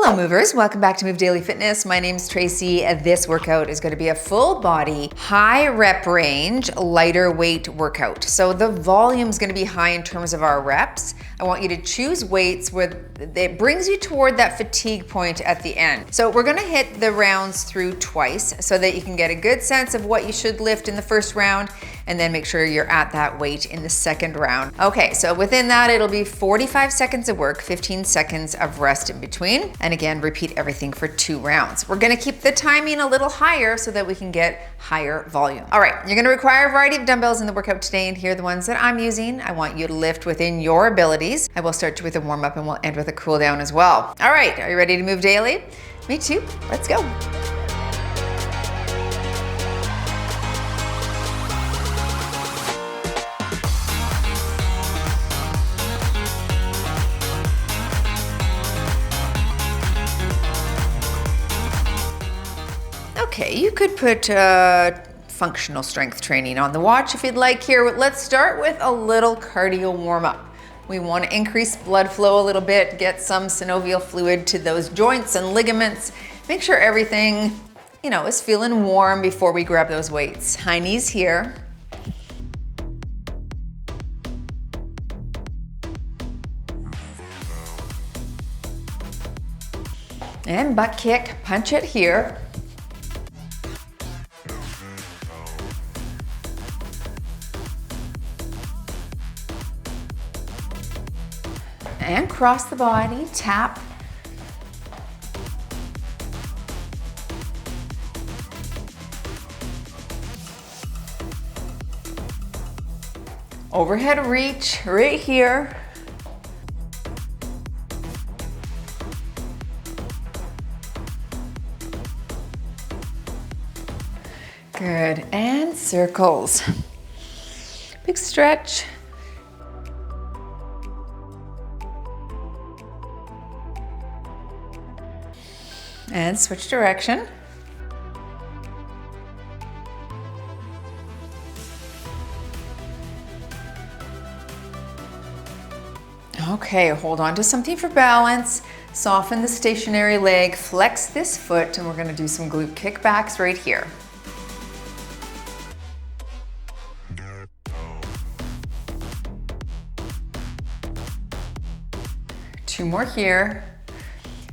Hello movers, welcome back to Move Daily Fitness. My name's Tracy. This workout is going to be a full body, high rep range, lighter weight workout. So the volume is going to be high in terms of our reps. I want you to choose weights where it brings you toward that fatigue point at the end. So we're going to hit the rounds through twice so that you can get a good sense of what you should lift in the first round and then make sure you're at that weight in the second round. Okay, so within that, it'll be 45 seconds of work, 15 seconds of rest in between. And again, repeat everything for 2 rounds. We're gonna keep the timing a little higher so that we can get higher volume. All right, you're gonna require a variety of dumbbells in the workout today, and here are the ones that I'm using. I want you to lift within your abilities. I will start with a warm up and we'll end with a cool down as well. All right, are you ready to move daily? Me too, let's go. Okay, you could put functional strength training on the watch if you'd like here. Let's start with a little cardio warm-up. We want to increase blood flow a little bit, get some synovial fluid to those joints and ligaments. Make sure everything, is feeling warm before we grab those weights. High knees here. And butt kick, punch it here. And cross the body, tap. Overhead reach right here. Good, and circles. Big stretch. And switch direction. Okay, hold on to something for balance. Soften the stationary leg, flex this foot, and we're gonna do some glute kickbacks right here. Two more here.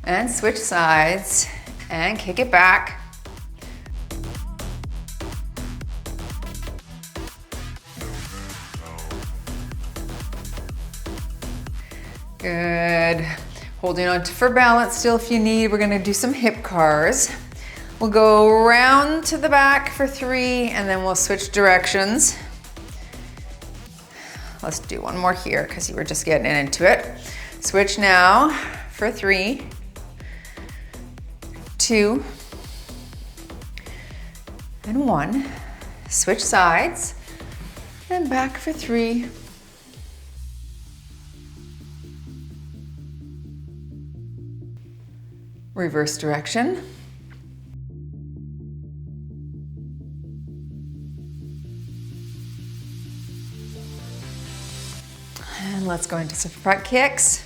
And switch sides and kick it back. Good. Holding on for balance still if you need. We're gonna do some hip cars. We'll go round to the back for 3 and then we'll switch directions. Let's do one more here because you were just getting into it. Switch now for 3. 2 and 1. Switch sides and back for 3. Reverse direction. And let's go into some front kicks.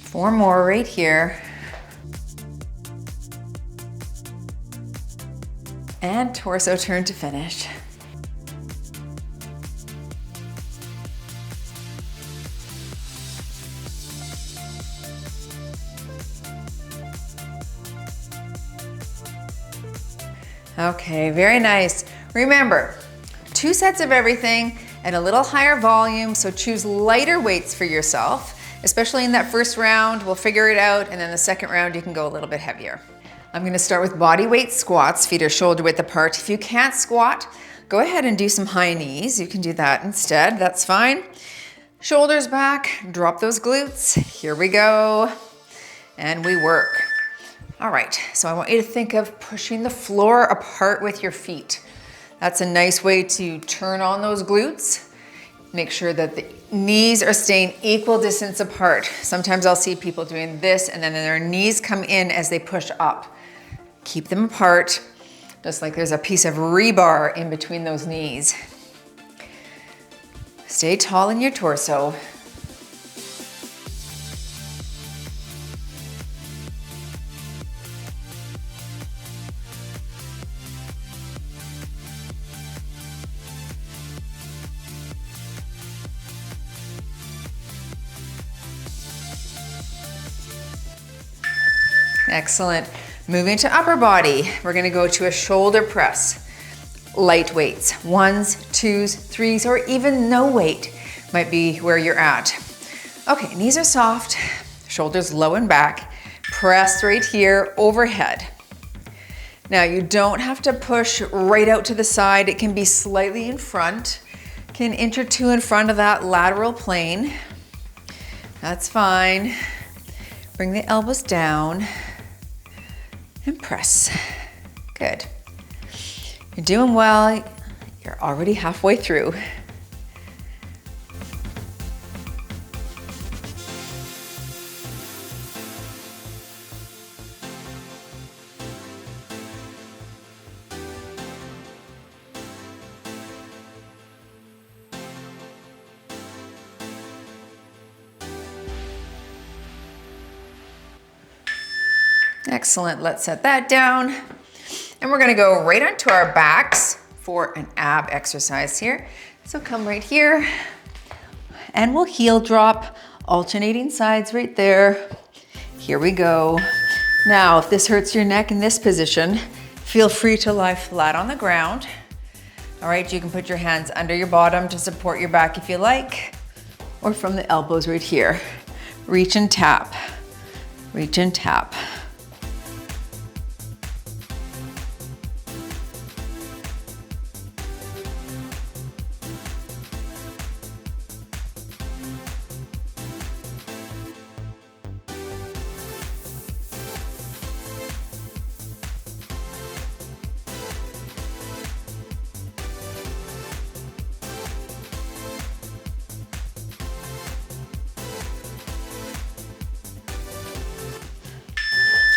Four more right here. And torso turn to finish. Okay, very nice. Remember, 2 sets of everything and a little higher volume, so choose lighter weights for yourself. Especially in that first round, we'll figure it out, and then the second round, you can go a little bit heavier. I'm gonna start with body weight squats, feet are shoulder width apart. If you can't squat, go ahead and do some high knees. You can do that instead, that's fine. Shoulders back, drop those glutes. Here we go, and we work. All right, so I want you to think of pushing the floor apart with your feet. That's a nice way to turn on those glutes. Make sure that the knees are staying equal distance apart. Sometimes I'll see people doing this and then their knees come in as they push up. Keep them apart, just like there's a piece of rebar in between those knees. Stay tall in your torso. Excellent. Moving to upper body, we're gonna go to a shoulder press. Light weights, ones, twos, threes, or even no weight might be where you're at. Okay, knees are soft, shoulders low and back. Press right here, overhead. Now you don't have to push right out to the side. It can be slightly in front. Can inch or two in front of that lateral plane. That's fine. Bring the elbows down and press. Good. You're doing well. You're already halfway through. Excellent, let's set that down. And we're gonna go right onto our backs for an ab exercise here. So come right here and we'll heel drop, alternating sides right there. Here we go. Now, if this hurts your neck in this position, feel free to lie flat on the ground. All right, you can put your hands under your bottom to support your back if you like, or from the elbows right here. Reach and tap, reach and tap.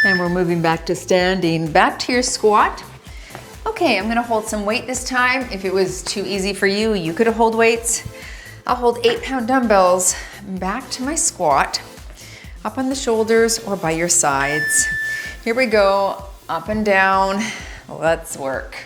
And we're moving back to standing, back to your squat. Okay, I'm gonna hold some weight this time. If it was too easy for you, you could hold weights. I'll hold 8-pound dumbbells back to my squat, up on the shoulders or by your sides. Here we go, up and down. Let's work.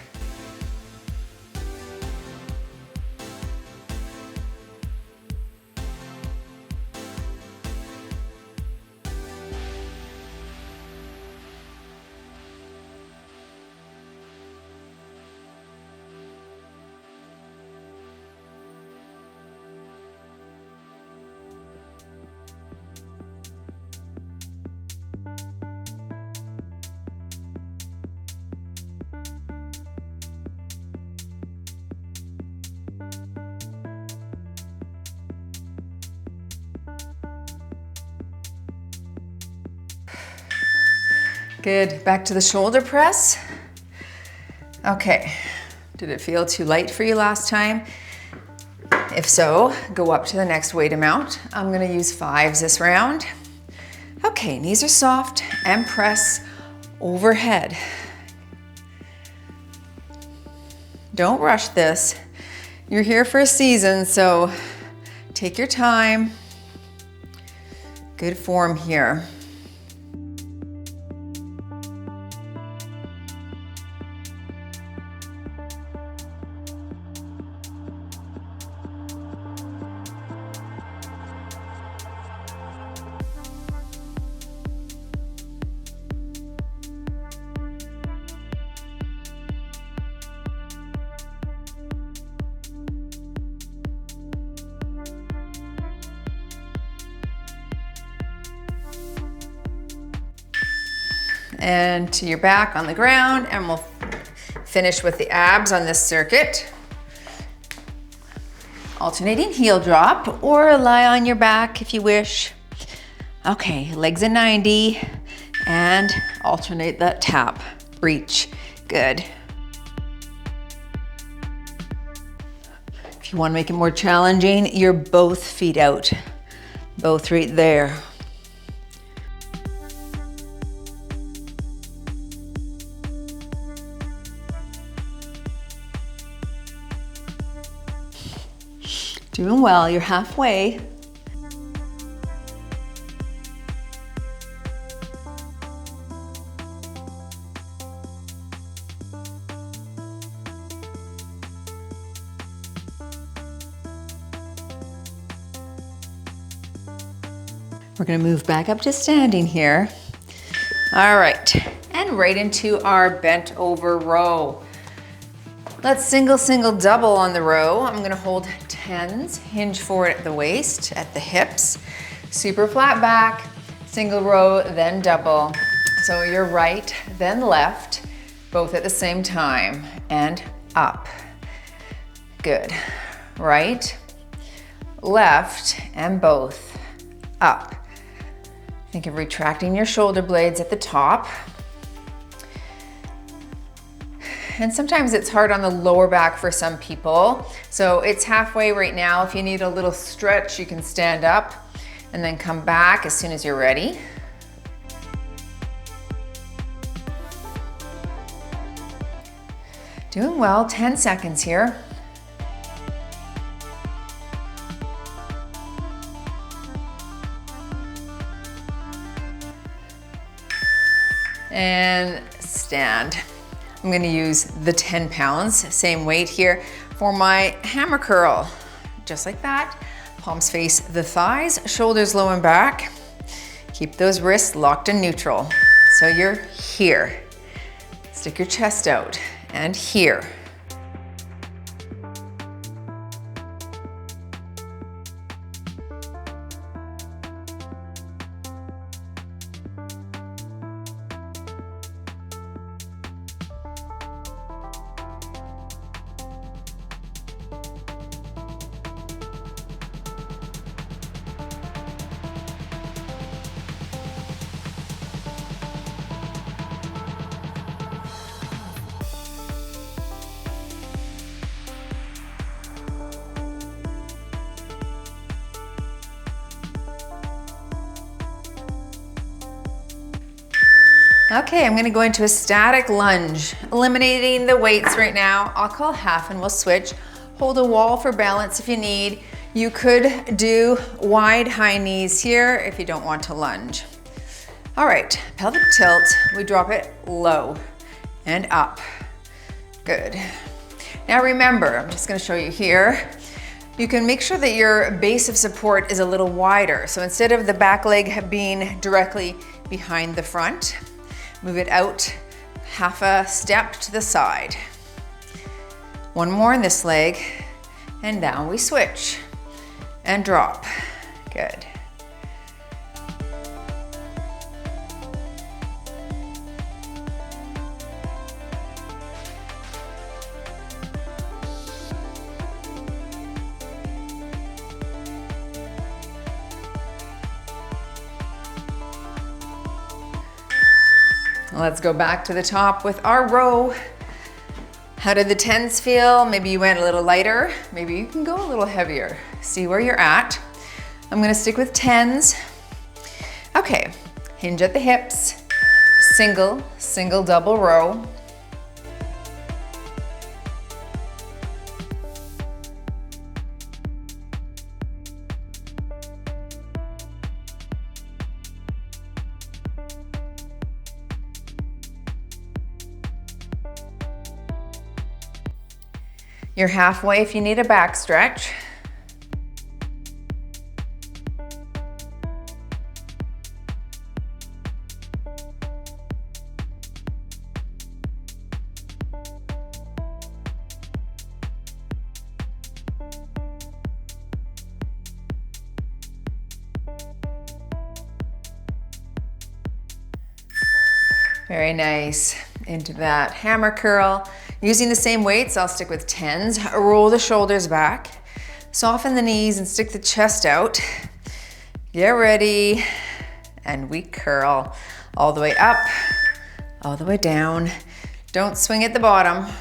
Good, back to the shoulder press. Okay, did it feel too light for you last time? If so, go up to the next weight amount. I'm gonna use 5s this round. Okay, knees are soft and press overhead. Don't rush this. You're here for a season, so take your time. Good form here. And to your back on the ground, and we'll finish with the abs on this circuit. Alternating heel drop or lie on your back if you wish. Okay, legs at 90 and alternate that tap. Reach, good. If you want to make it more challenging, you're both feet out, both right there. Doing well, you're halfway. We're gonna move back up to standing here. All right, and right into our bent over row. Let's single, single, double on the row. I'm gonna hold 10s, hinge forward at the waist, at the hips, super flat back, single row, then double. So you're right, then left, both at the same time, and up. Good. Right, left, and both. Up. Think of retracting your shoulder blades at the top. And sometimes it's hard on the lower back for some people. So it's halfway right now. If you need a little stretch, you can stand up and then come back as soon as you're ready. Doing well, 10 seconds here. And stand. I'm gonna use the 10 pounds, same weight here, for my hammer curl. Just like that. Palms face the thighs, shoulders low and back. Keep those wrists locked in neutral. So you're here. Stick your chest out, and here. Okay, I'm gonna go into a static lunge, eliminating the weights right now. I'll call half and we'll switch. Hold a wall for balance if you need. You could do wide high knees here if you don't want to lunge. All right, pelvic tilt, we drop it low and up. Good. Now remember, I'm just gonna show you here, you can make sure that your base of support is a little wider. So instead of the back leg being directly behind the front, move it out half a step to the side. One more in this leg, and down we switch and drop. Good. Let's go back to the top with our row. How did the 10s feel? Maybe you went a little lighter. Maybe you can go a little heavier. See where you're at. I'm gonna stick with 10s. Okay, hinge at the hips. Single, single, double row. You're halfway if you need a back stretch. Very nice. Into that hammer curl. Using the same weights, I'll stick with 10s. Roll the shoulders back. Soften the knees and stick the chest out. Get ready. And we curl all the way up, all the way down. Don't swing at the bottom.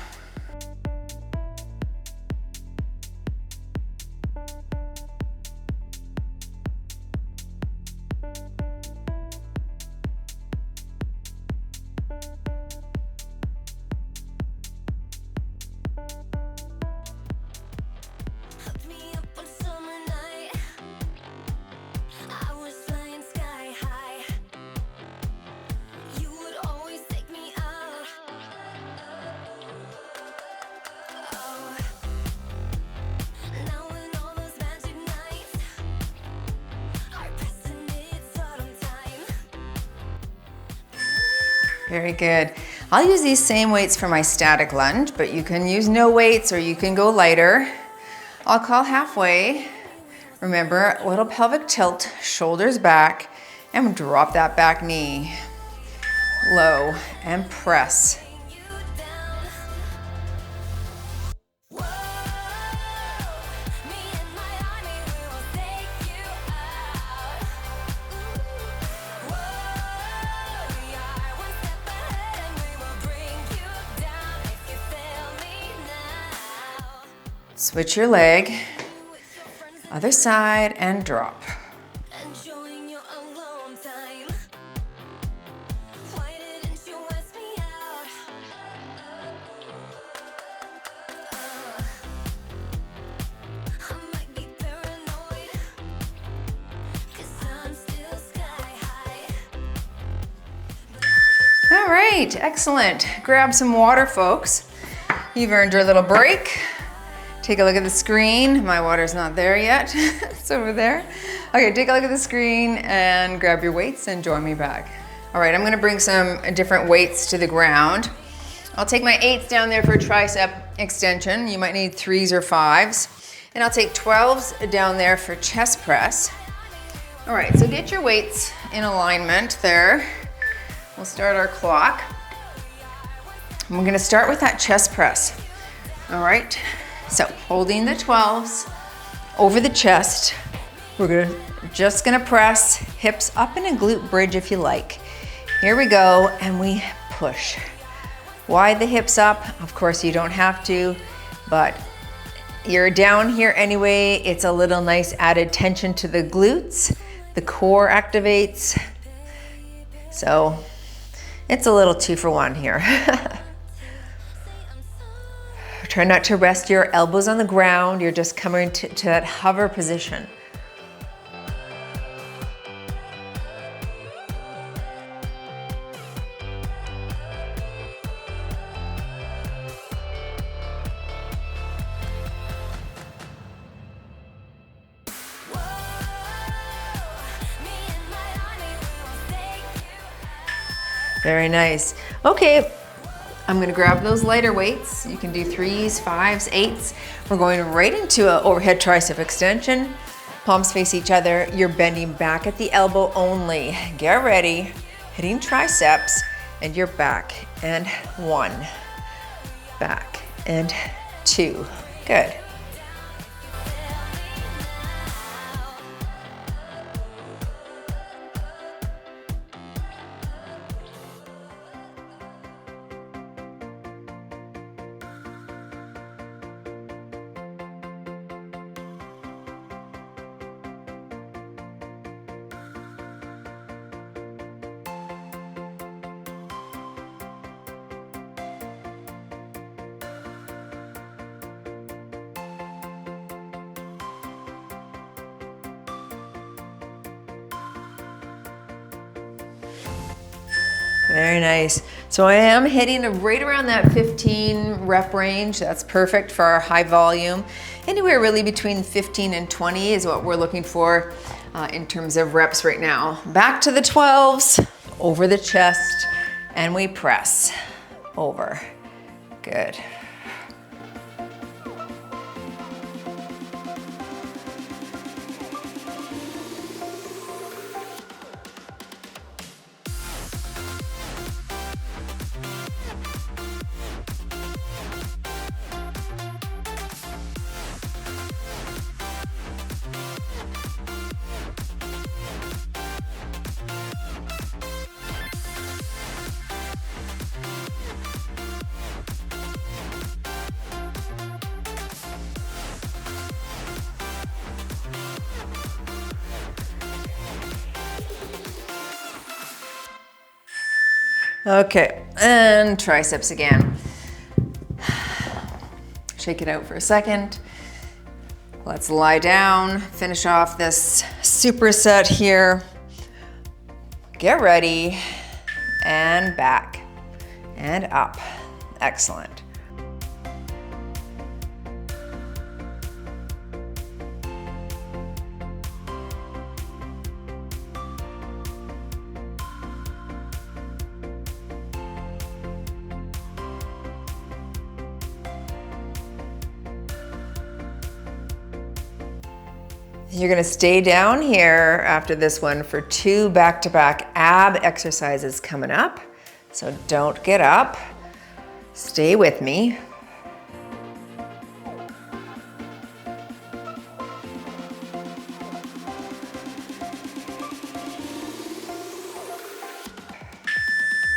Very good. I'll use these same weights for my static lunge, but you can use no weights or you can go lighter. I'll call halfway. Remember, a little pelvic tilt, shoulders back, and drop that back knee. Low and press. Switch your leg, other side, and drop. All right, excellent. Grab some water, folks. You've earned your little break. Take a look at the screen. My water's not there yet. It's over there. Okay, take a look at the screen and grab your weights and join me back. All right, I'm gonna bring some different weights to the ground. I'll take my 8s down there for tricep extension. You might need 3s or 5s. And I'll take 12s down there for chest press. All right, so get your weights in alignment there. We'll start our clock. And we're gonna start with that chest press. All right. So holding the 12s over the chest, we're just gonna press hips up in a glute bridge if you like. Here we go, and we push. Wide the hips up. Of course, you don't have to, but you're down here anyway. It's a little nice added tension to the glutes. The core activates. So it's a little 2-for-1 here. Try not to rest your elbows on the ground. You're just coming to that hover position. Very nice. Okay. I'm gonna grab those lighter weights. You can do 3s, 5s, 8s. We're going right into an overhead tricep extension. Palms face each other. You're bending back at the elbow only. Get ready. Hitting triceps, and you're back. And 1, back, and 2. Good. Very nice. So I am hitting right around that 15 rep range. That's perfect for our high volume. Anywhere really between 15 and 20 is what we're looking for in terms of reps right now. Back to the 12s, over the chest, and we press over. Good. Okay, and triceps again. Shake it out for a second. Let's lie down, finish off this superset here. Get ready, and back, and up. Excellent. You're gonna stay down here after this one for 2 back-to-back ab exercises coming up. So don't get up, stay with me.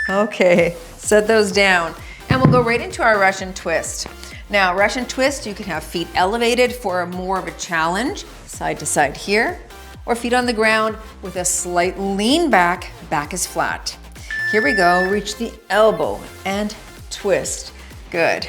Okay, set those down. And we'll go right into our Russian twist. Now, Russian twist, you can have feet elevated for more of a challenge, side to side here, or feet on the ground with a slight lean back, back is flat. Here we go, reach the elbow and twist. Good.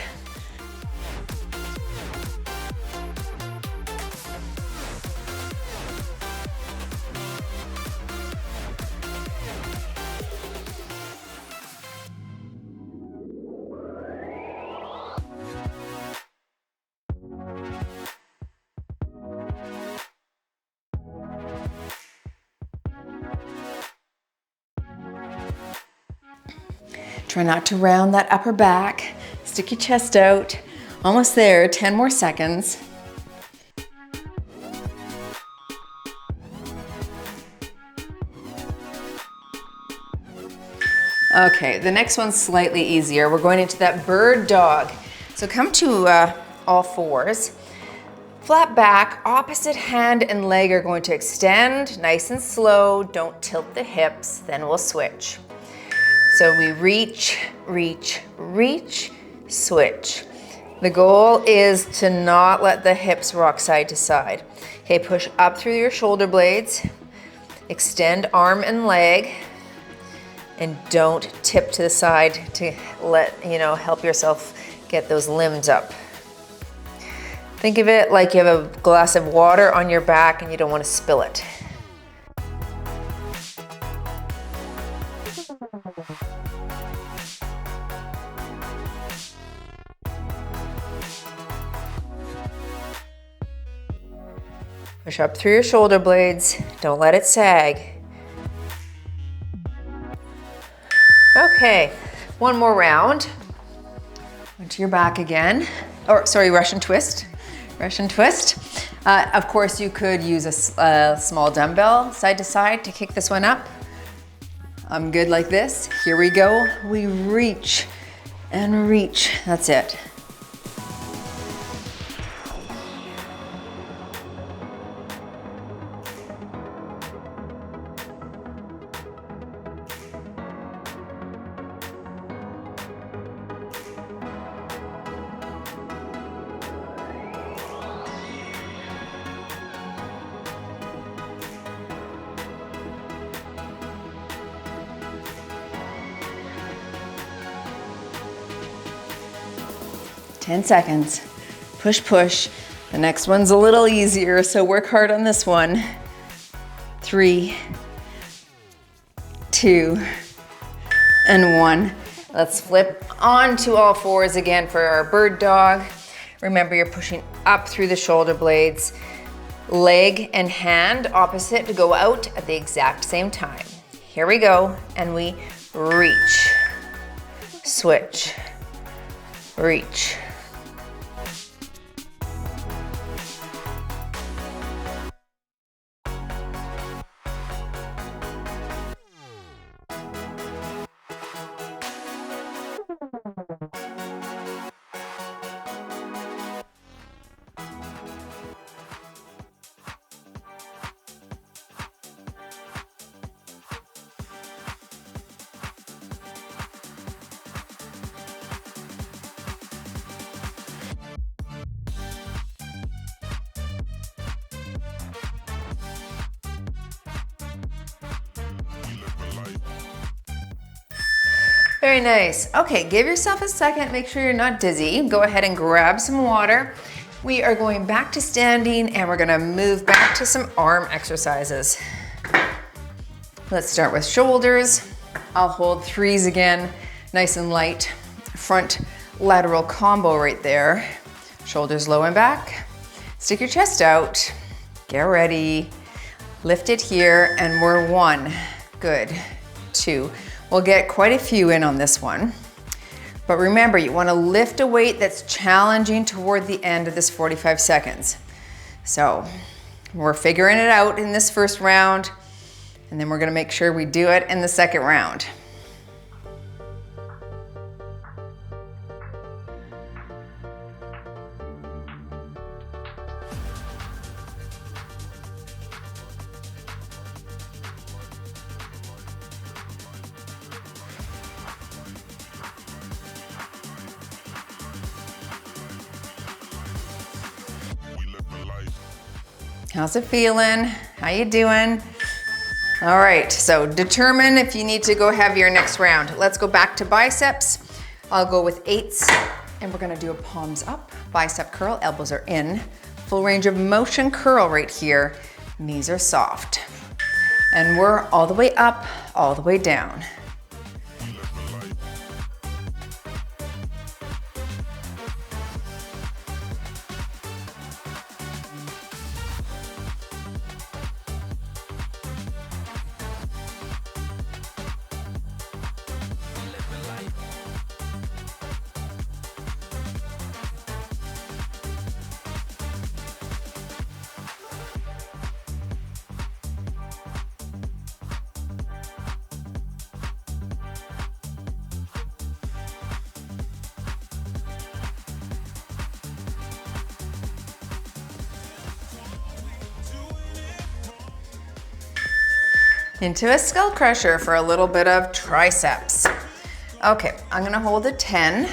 Try not to round that upper back. Stick your chest out. Almost there, 10 more seconds. Okay, the next one's slightly easier. We're going into that bird dog. So come to all fours. Flat back, opposite hand and leg are going to extend, nice and slow. Don't tilt the hips, then we'll switch. So we reach, reach, reach, switch. The goal is to not let the hips rock side to side. Okay, push up through your shoulder blades, extend arm and leg, and don't tip to the side to help yourself get those limbs up. Think of it like you have a glass of water on your back and you don't want to spill it. Push up through your shoulder blades. Don't let it sag. Okay, one more round. Onto your back again. Or sorry, Russian twist. Russian twist. Of course, you could use a small dumbbell side to side to kick this one up. I'm good like this. Here we go. We reach and reach. That's it. Ten seconds. Push, push. The next one's a little easier, so work hard on this one. 3, 2, and 1. Let's flip onto all fours again for our bird dog. Remember, you're pushing up through the shoulder blades. Leg and hand opposite to go out at the exact same time. Here we go, and we reach, switch, reach. Very nice. Okay, give yourself a second, make sure you're not dizzy. Go ahead and grab some water. We are going back to standing and we're gonna move back to some arm exercises. Let's start with shoulders. I'll hold 3s again, nice and light. Front lateral combo right there. Shoulders low and back. Stick your chest out. Get ready. Lift it here and we're 1. Good. 2. We'll get quite a few in on this one. But remember, you want to lift a weight that's challenging toward the end of this 45 seconds. So We're figuring it out in this first round, and then we're gonna make sure we do it in the second round. How's it feeling? How you doing? All right, so determine if you need to go heavier next round. Let's go back to biceps. I'll go with 8s, and we're gonna do a palms up, bicep curl, elbows are in. Full range of motion curl right here. Knees are soft. And we're all the way up, all the way down. Into a skull crusher for a little bit of triceps. Okay, I'm gonna hold a 10.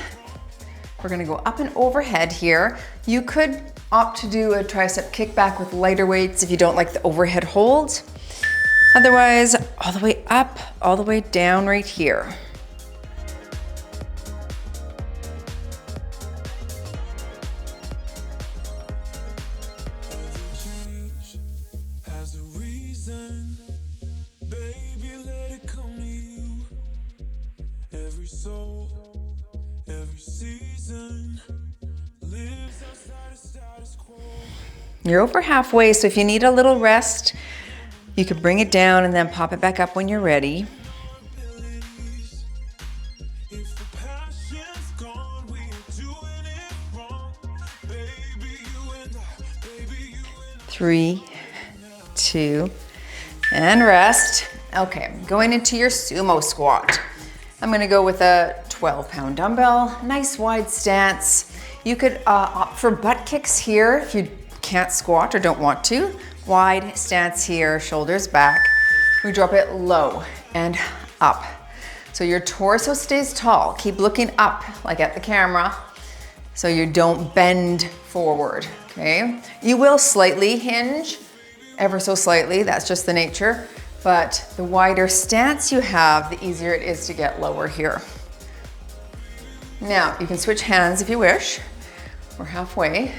We're gonna go up and overhead here. You could opt to do a tricep kickback with lighter weights if you don't like the overhead hold. Otherwise, all the way up, all the way down right here. You're over halfway, so if you need a little rest, you could bring it down and then pop it back up when you're ready. Three, 2, and rest. Okay, going into your sumo squat. I'm gonna go with a 12-pound dumbbell, nice wide stance. You could opt for butt kicks here if you can't squat or don't want to. Wide stance here, shoulders back. We drop it low and up. So your torso stays tall. Keep looking up, like at the camera, so you don't bend forward, okay? You will slightly hinge, ever so slightly, that's just the nature, but the wider stance you have, the easier it is to get lower here. Now, you can switch hands if you wish. We're halfway.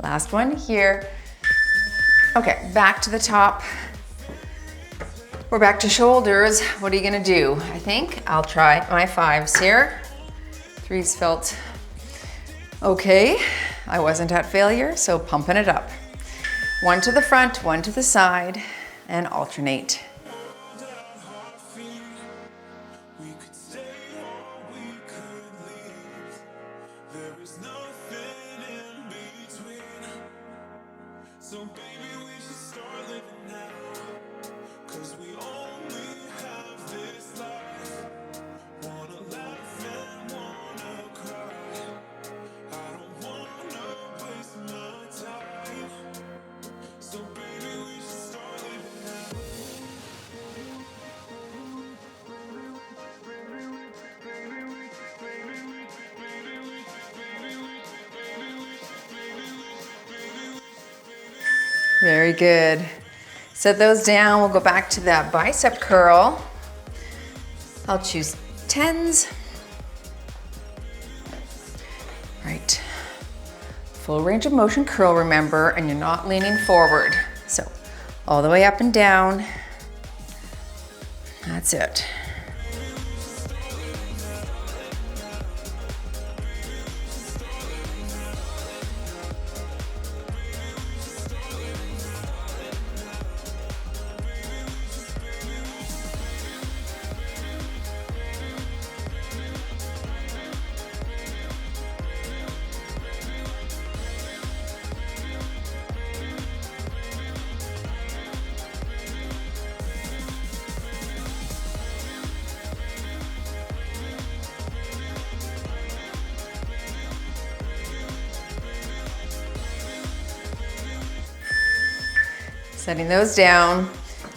Last one here. Okay, back to the top. We're back to shoulders. What are you gonna do? I think I'll try my 5s here. 3s felt okay. I wasn't at failure, so pumping it up. 1 to the front, 1 to the side, and alternate. Very good. Set those down. We'll go back to that bicep curl. I'll choose 10s. Right. Full range of motion curl, remember, and you're not leaning forward. So all the way up and down. That's it. Setting those down.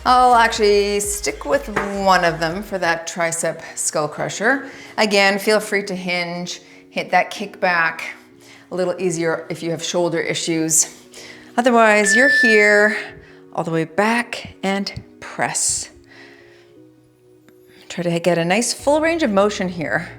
I'll actually stick with one of them for that tricep skull crusher. Again, feel free to hinge, hit that kick back. A little easier if you have shoulder issues. Otherwise, you're here, all the way back and press. Try to get a nice full range of motion here.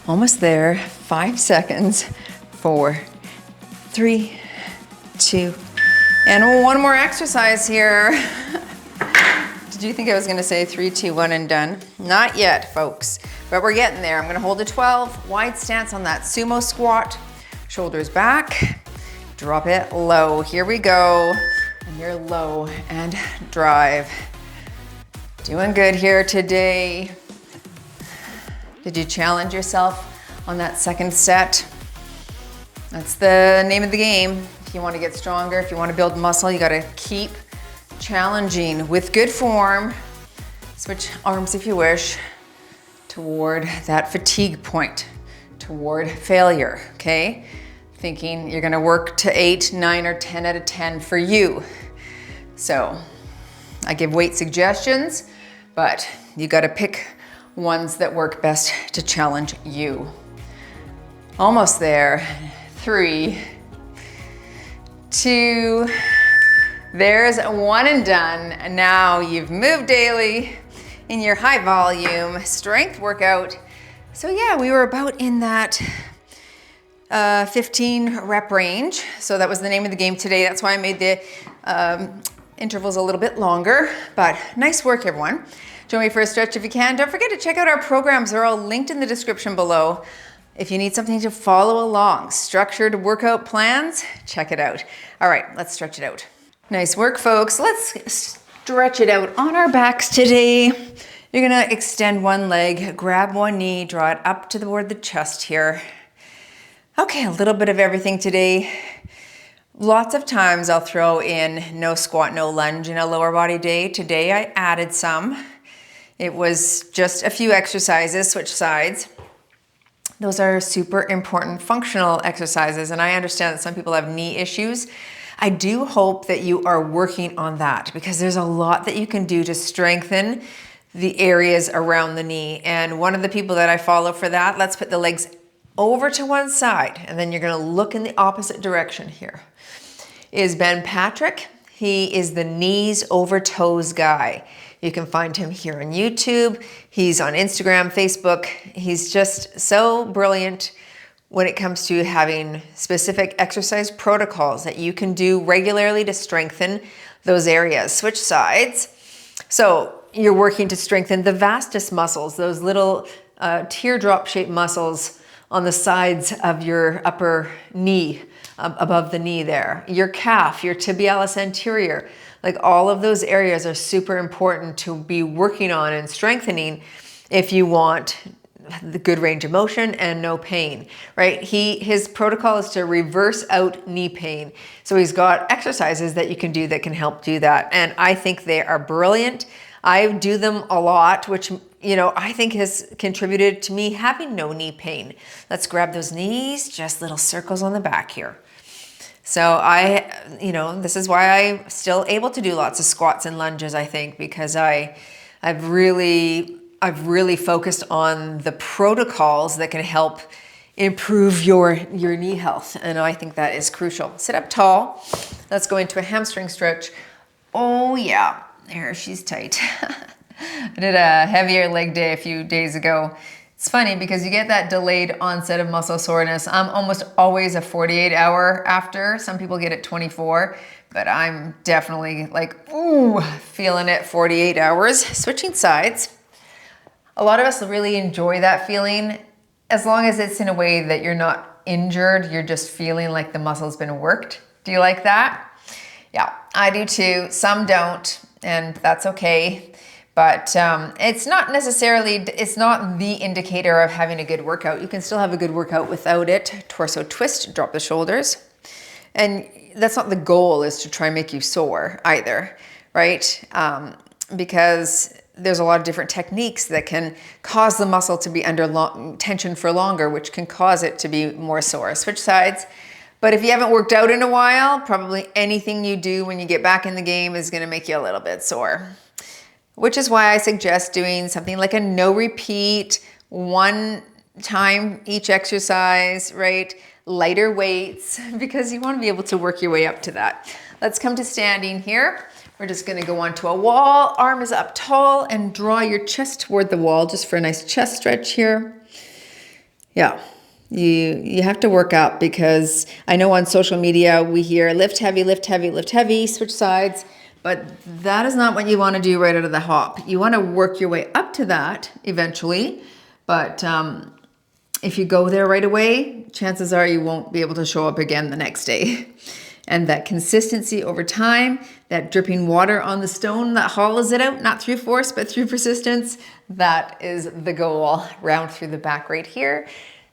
Almost there, 5 seconds, 4, 3, 2, and one more exercise here. Did you think I was gonna say 3, 2, 1 and done? Not yet, folks, but we're getting there. I'm gonna hold a 12, wide stance on that sumo squat, shoulders back, drop it low. Here we go, and you're low and drive. Doing good here today. Did you challenge yourself on that second set? That's the name of the game. If you want to get stronger, if you want to build muscle, you got to keep challenging with good form. Switch arms if you wish toward that fatigue point, toward failure, okay? Thinking you're going to work to 8, 9, or 10 out of 10 for you. So I give weight suggestions, but you got to pick ones that work best to challenge you. Almost there. 3, 2, there's 1 and done. And now you've moved daily in your high volume strength workout. So yeah, we were about in that 15 rep range. So that was the name of the game today. That's why I made the intervals a little bit longer, but nice work, everyone. Join me for a stretch if you can. Don't forget to check out our programs. They're all linked in the description below. If you need something to follow along, structured workout plans, check it out. All right, let's stretch it out. Nice work, folks. Let's stretch it out on our backs today. You're gonna extend one leg, grab one knee, draw it up toward the chest here. Okay, a little bit of everything today. Lots of times I'll throw in no squat, no lunge in a lower body day. Today I added some. It was just a few exercises, switch sides. Those are super important functional exercises, and I understand that some people have knee issues. I do hope that you are working on that because there's a lot that you can do to strengthen the areas around the knee. And one of the people that I follow for that, let's put the legs over to one side, and then you're gonna look in the opposite direction here, is Ben Patrick. He is the knees over toes guy. You can find him here on YouTube. He's on Instagram, Facebook. He's just so brilliant when it comes to having specific exercise protocols that you can do regularly to strengthen those areas. Switch sides. So you're working to strengthen the vastus muscles, those little teardrop shaped muscles on the sides of your upper knee, above the knee there. Your calf, your tibialis anterior. Like all of those areas are super important to be working on and strengthening if you want the good range of motion and no pain, right? His protocol is to reverse out knee pain. So he's got exercises that you can do that can help do that. And I think they are brilliant. I do them a lot, which, you know, I think has contributed to me having no knee pain. Let's grab those knees, just little circles on the back here. So this is why I'm still able to do lots of squats and lunges, I think, because I've really focused on the protocols that can help improve your knee health. And I think that is crucial. Sit up tall. Let's go into a hamstring stretch. Oh yeah, there, she's tight. I did a heavier leg day a few days ago. It's funny because you get that delayed onset of muscle soreness. I'm almost always a 48-hour after. Some people get it 24, but I'm definitely like, ooh, feeling it 48 hours. Switching sides. A lot of us really enjoy that feeling as long as it's in a way that you're not injured. You're just feeling like the muscle's been worked. Do you like that? Yeah, I do too. Some don't, and that's okay. But it's not the indicator of having a good workout. You can still have a good workout without it. Torso twist, drop the shoulders. And that's not the goal, is to try and make you sore either, right? Because there's a lot of different techniques that can cause the muscle to be under tension for longer, which can cause it to be more sore. Switch sides. But if you haven't worked out in a while, probably anything you do when you get back in the game is going to make you a little bit sore. Which is why I suggest doing something like a no repeat, one time each exercise, right? Lighter weights, because you want to be able to work your way up to that. Let's come to standing here. We're just going to go onto a wall, arm is up tall, and draw your chest toward the wall just for a nice chest stretch here. Yeah, you have to work up, because I know on social media we hear lift heavy, lift heavy, lift heavy, switch sides. But that is not what you want to do right out of the hop. You want to work your way up to that eventually. But if you go there right away, chances are you won't be able to show up again the next day. And that consistency over time, that dripping water on the stone that hollows it out, not through force, but through persistence, that is the goal. Round through the back right here.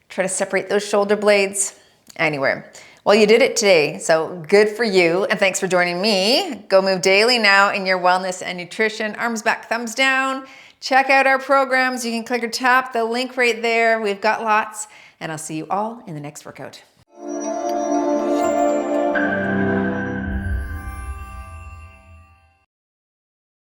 Try to separate those shoulder blades. Anyway. Well, you did it today, so good for you, and thanks for joining me. Go Move daily now in your wellness and nutrition. Arms back, thumbs down. Check out our programs. You can click or tap the link right there. We've got lots, and I'll see you all in the next workout.